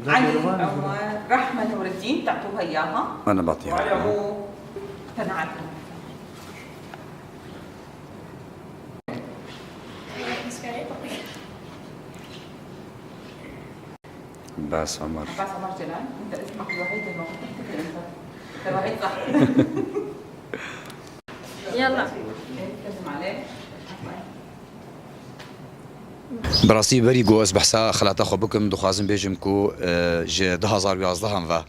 علي أو رحمة نور الدين تعطوها إياها. أنا بعطيها. وتنعلم. عباس عمر. عباس عمر جلال، أنت اسمك الوحيد الموجود تفتكر أنت. أنت الوحيد صح. يلا. لازم عليه. براسي بری گو از بحثا خلاتا خو بکم دخوازم بیجم کو ج 2011 هم و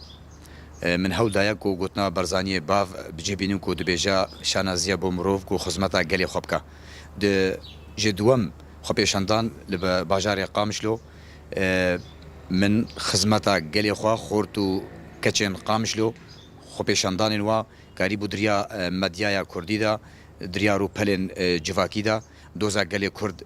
من هول دایا کو گوتنا برزانی باو بجبینم کو دبیجا شانازیه بو مروف کو خدمتا گلی خوبکا د ج دوم خو پیشندان لب باجار قامشلو من خدمتا گلی خو خورتو کچن قامشلو خو پیشندان و قریب دریا مدیا کردی دا دریا رو پلن جواکی دا دوزا گلی کرد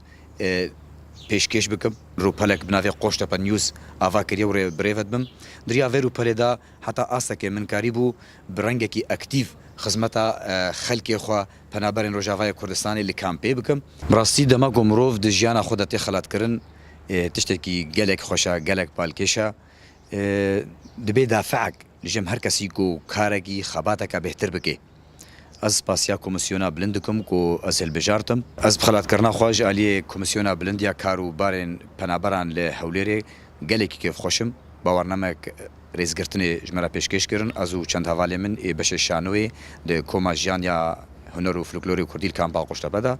پیشکش بکم رو پلک بناوی قشت پا نیوز آوا کریه و بریفت بم دریا وی رو پلیدا حتی آسا که من کاریبو برنگه کی اکتیو خدمتا خلکی خوا پنابرین روجاوای کردستانی لکامپی بکم براستی دما گمروف د جیانا خودتی خلات کرن تشتکی گلک خوشا گلک پالکشا دبی دافعک لجم هر کسی کو کارگی خباتک بهتر بکه از پاسیا کمیسیونا بلندکم کو ازل بجارتم از بخلات کرنا خواج علی کمیسیونا بلندیا کارو بارن پنابران له هولری گلکی کیف خوشم باورنامه رزگرتنی جمره پیشکش کردن ازو چند حواله من بشه شانوی د کوما جانیا هنر و فولکلوری کردی کامپا قشتا بدا